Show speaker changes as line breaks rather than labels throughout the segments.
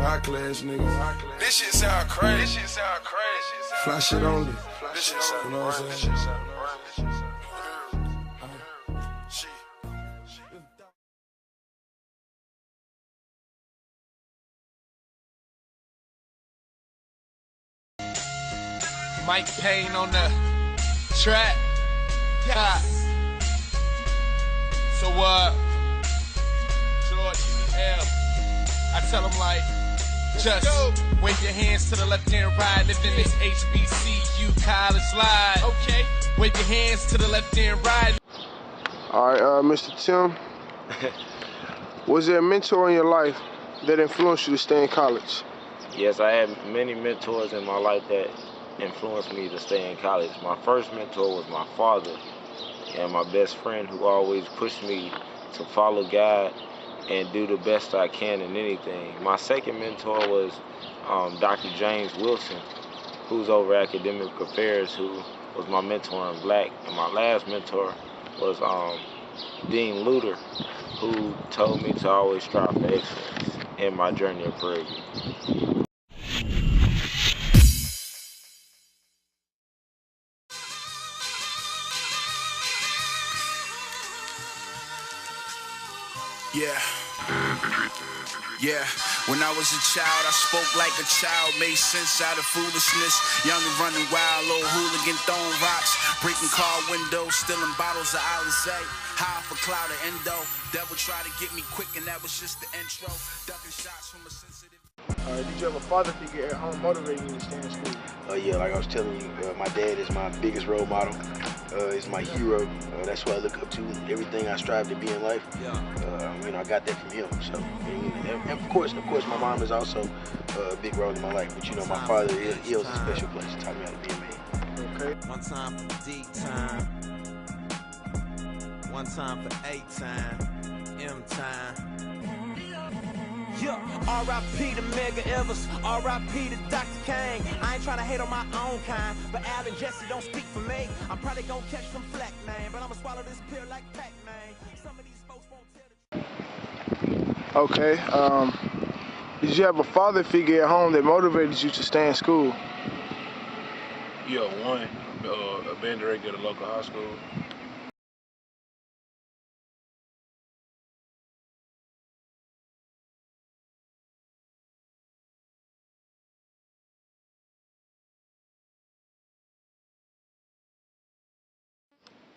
rock class, nigga. This shit sound crazy. Fly shit only. This shit sound, you know what I'm saying?
Mike Payne on the track. Yeah. So Jordan, L. I tell him like, just wave your hands to the left and right, living this HBCU college life. Okay. Wave your hands to the left and right.
All right, Mr. Tim. Was there a mentor in your life that influenced you to stay in college?
Yes, I had many mentors in my life that influenced me to stay in college. My first mentor was my father and my best friend, who always pushed me to follow God and do the best I can in anything. My second mentor was Dr. James Wilson, who's over Academic Affairs, who was my mentor in Black. And my last mentor was Dean Luter, who told me to always strive for excellence in my journey of Prairie View.
Yeah, when I was a child, I spoke like a child, made sense out of foolishness. Young and running wild, old hooligan throwing rocks, breaking car windows, stealing bottles of Alizé. High for cloud of endo, devil tried to get me quick and that was just the intro. Ducking shots from a sensitive...
Did you have a father figure at home motivating you to stay in school?
Yeah, like I was telling you, my dad is my biggest role model. He's my hero. That's who I look up to. Everything I strive to be in life, you know, I got that from him. So, and of course, my mom is also a big role in my life. But you know, my father, he holds a special place. He taught me how to be a man.
Okay. One time for D time. One time for A time. M time. Yeah, R.I.P. to Mega Evers, R.I.P. to Dr. Kane. I ain't trying to hate on my own kind, but Al and Jesse don't speak for me. I'm probably gonna catch some flack, man, but I'ma swallow this pill like Pac-Man. Some of these folks won't tell the truth.
Okay, did you have a father figure at home that motivated you to stay in school?
Yeah, one, a band director at a local high school.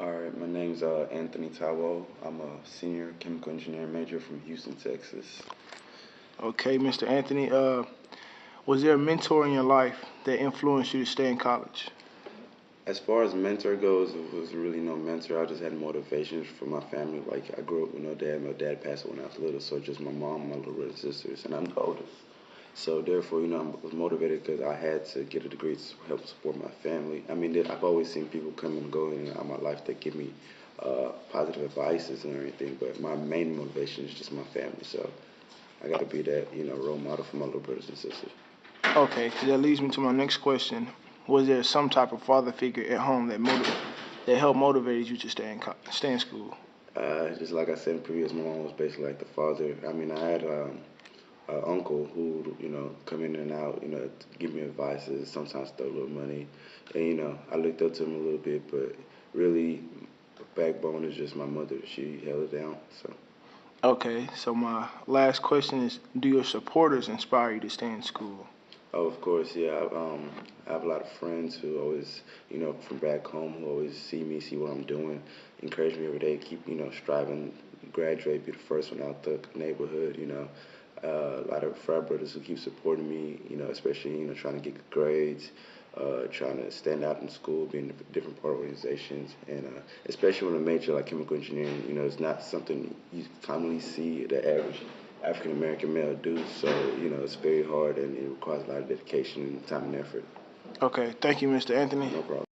All right, my name's Anthony Tawo. I'm a senior chemical engineering major from Houston, Texas.
Okay, Mr. Anthony, was there a mentor in your life that influenced you to stay in college?
As far as mentor goes, it was really no mentor. I just had motivations from my family. Like, I grew up with no dad. My dad passed away when I was little, so just my mom, my little brother and sisters, and I'm the oldest. So therefore, you know, I was motivated because I had to get a degree to help support my family. I mean, I've always seen people come and go in my life that give me positive advices and everything, but my main motivation is just my family. So I got to be that, you know, role model for my little brothers and sisters.
Okay, that leads me to my next question. Was there some type of father figure at home that helped motivate you to stay in school?
Just like I said in previous, my mom was basically like the father. I mean, I had an uncle who, you know, come in and out, you know, give me advices, sometimes throw a little money. And, you know, I looked up to him a little bit, but really, the backbone is just my mother. She held it down, so.
Okay, so my last question is, do your supporters inspire you to stay in school?
Oh, of course, yeah. I have a lot of friends who always, you know, from back home, who always see what I'm doing, encourage me every day, keep, you know, striving, graduate, be the first one out the neighborhood, you know. A lot of frat brothers who keep supporting me, you know, especially, you know, trying to get good grades, trying to stand out in school, being in different part organizations, and especially when a major like chemical engineering, you know, it's not something you commonly see the average African-American male do, so, you know, it's very hard and it requires a lot of dedication and time and effort.
Okay, thank you, Mr. Anthony.
No problem.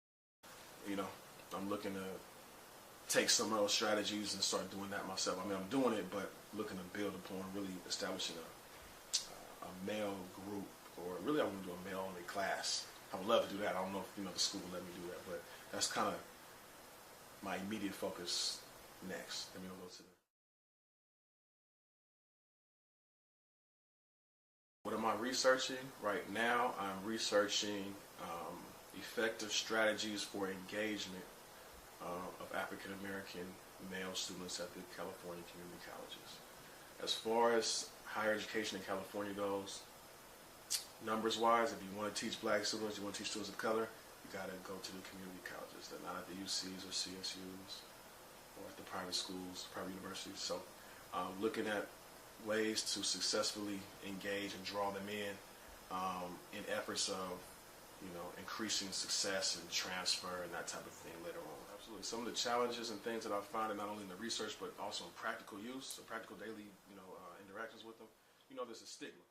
You know, I'm looking to take some of those strategies and start doing that myself. I mean, I'm doing it, but looking to build upon really establishing a male group, or really I want to do a male-only class. I would love to do that. I don't know if, you know, the school will let me do that, but that's kind of my immediate focus next. Let me go to the What am I researching? Right now, I'm researching effective strategies for engagement of African American male students at the California community colleges. As far as higher education in California goes, numbers-wise, if you want to teach black students, you want to teach students of color, you got to go to the community colleges. They're not at the UCs or CSUs or at the private schools, private universities. So looking at ways to successfully engage and draw them in efforts of, increasing success and transfer and that type of thing later on. Absolutely. Some of the challenges and things that I find, not only in the research, but also in practical use, and practical daily, interactions with them, there's a stigma.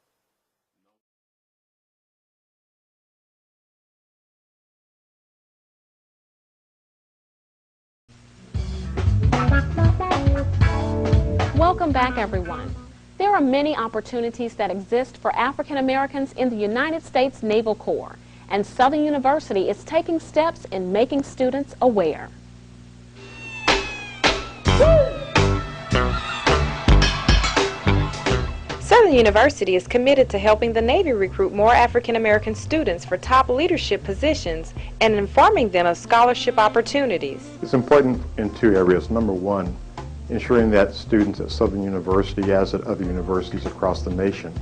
Welcome back, everyone. There are many opportunities that exist for African Americans in the United States Naval Corps, and Southern University is taking steps in making students aware.
Southern University is committed to helping the Navy recruit more African American students for top leadership positions and informing them of scholarship opportunities.
It's important in two areas. Number one, ensuring that students at Southern University, as at other universities across the nation,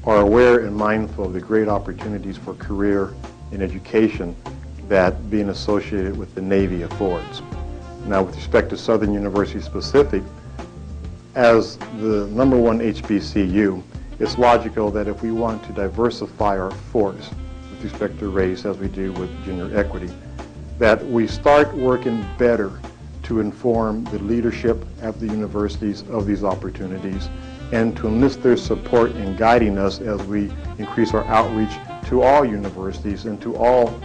are aware and mindful of the great opportunities for career and education that being associated with the Navy affords. Now, with respect to Southern University specific, as the number one HBCU, it's logical that if we want to diversify our force with respect to race, as we do with gender equity, that we start working better to inform the leadership at the universities of these opportunities and to enlist their support in guiding us as we increase our outreach to all universities and to all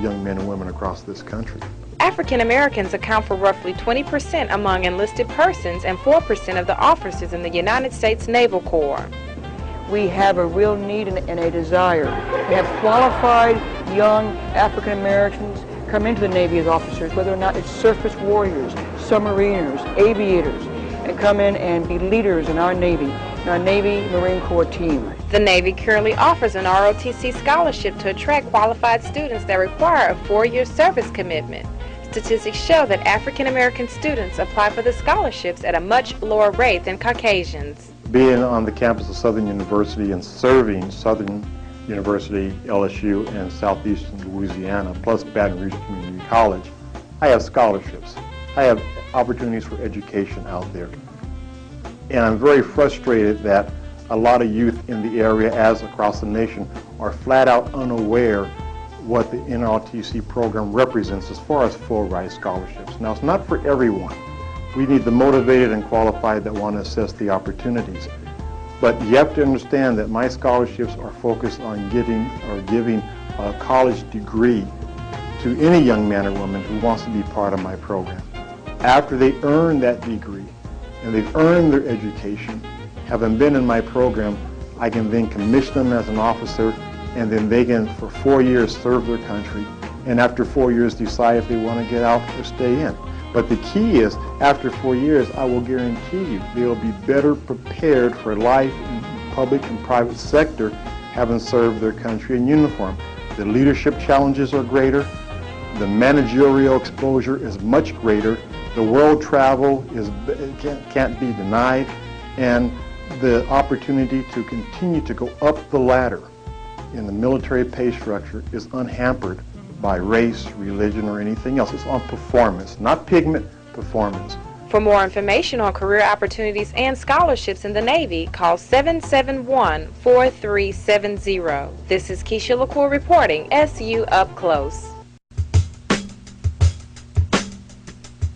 young men and women across this country.
African Americans account for roughly 20% among enlisted persons and 4% of the officers in the United States Naval Corps.
We have a real need and a desire to have qualified young African Americans come into the Navy as officers, whether or not it's surface warriors, submariners, aviators, and come in and be leaders in our Navy Marine Corps team.
The Navy currently offers an ROTC scholarship to attract qualified students that require a 4-year service commitment. Statistics show that African American students apply for the scholarships at a much lower rate than Caucasians.
Being on the campus of Southern University and serving Southern University, LSU, and Southeastern Louisiana, plus Baton Rouge Community College, I have scholarships. I have opportunities for education out there. And I'm very frustrated that a lot of youth in the area, as across the nation, are flat out unaware what the NROTC program represents as far as full ride scholarships. Now, it's not for everyone. We need the motivated and qualified that want to assess the opportunities. But you have to understand that my scholarships are focused on giving a college degree to any young man or woman who wants to be part of my program. After they earn that degree and they've earned their education, having been in my program, I can then commission them as an officer, and then they can, for 4 years, serve their country, and after 4 years decide if they want to get out or stay in. But the key is, after 4 years, I will guarantee you they will be better prepared for life in the public and private sector, having served their country in uniform. The leadership challenges are greater, the managerial exposure is much greater, the world travel can't be denied, and the opportunity to continue to go up the ladder in the military pay structure is unhampered by race, religion, or anything else. It's on performance, not pigment, performance.
For more information on career opportunities and scholarships in the Navy, call 771-4370. This is Keisha LaCour reporting, SU Up Close.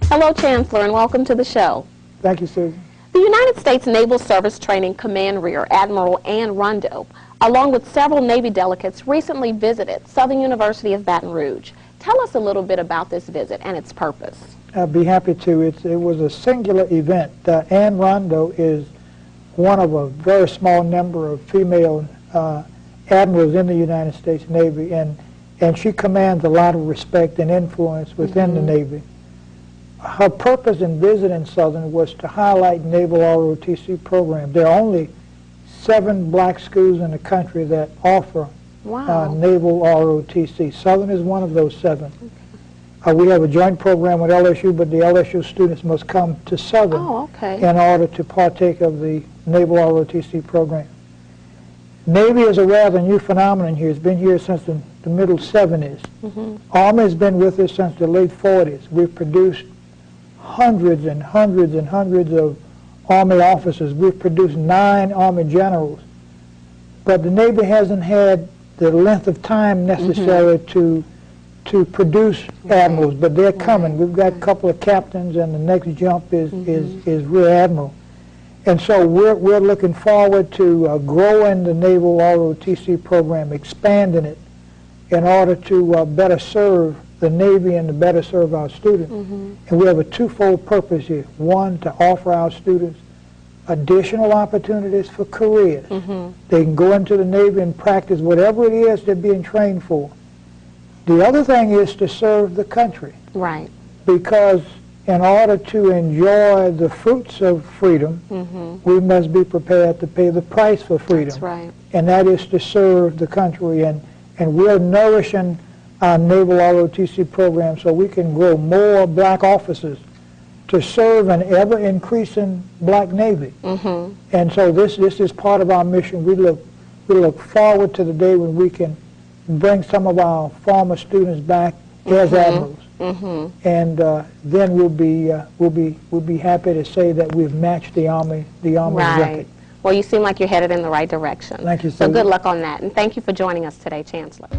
Hello, Chancellor, and welcome to the show.
Thank you, Susan.
The United States Naval Service Training Command Rear Admiral Anne Rondeau, along with several Navy delegates, recently visited Southern University of Baton Rouge. Tell us a little bit about this visit and its purpose.
I'd be happy to. It was a singular event. Anne Rondeau is one of a very small number of female admirals in the United States Navy, and she commands a lot of respect and influence within the Navy. Her purpose in visiting Southern was to highlight Naval ROTC program. There are only 7 black schools in the country that offer Naval ROTC. Southern is one of those 7. We have a joint program with LSU, but the LSU students must come to Southern in order to partake of the Naval ROTC program. Navy is a rather new phenomenon here. It's been here since the middle 70s. Army has been with us since the late 40s. We've produced hundreds and hundreds and hundreds of Army officers. We've produced 9 Army generals. But the Navy hasn't had the length of time necessary to produce admirals, but they're coming. We've got a couple of captains, and the next jump is rear admiral. And so we're looking forward to growing the Naval ROTC program, expanding it in order to better serve the Navy and to better serve our students. And we have a twofold purpose here. One, to offer our students additional opportunities for careers. They can go into the Navy and practice whatever it is they're being trained for. The other thing is to serve the country.
Right.
Because in order to enjoy the fruits of freedom, we must be prepared to pay the price for freedom.
That's right.
And that is to serve the country. And we're nourishing our Naval ROTC program so we can grow more black officers to serve an ever-increasing black Navy. And so this is part of our mission. We look forward to the day when we can bring some of our former students back as admirals. And then we'll be happy to say that we've matched the Army record.
Well, you seem like you're headed in the right direction.
Thank you,
so good luck on that, and thank you for joining us today, Chancellor.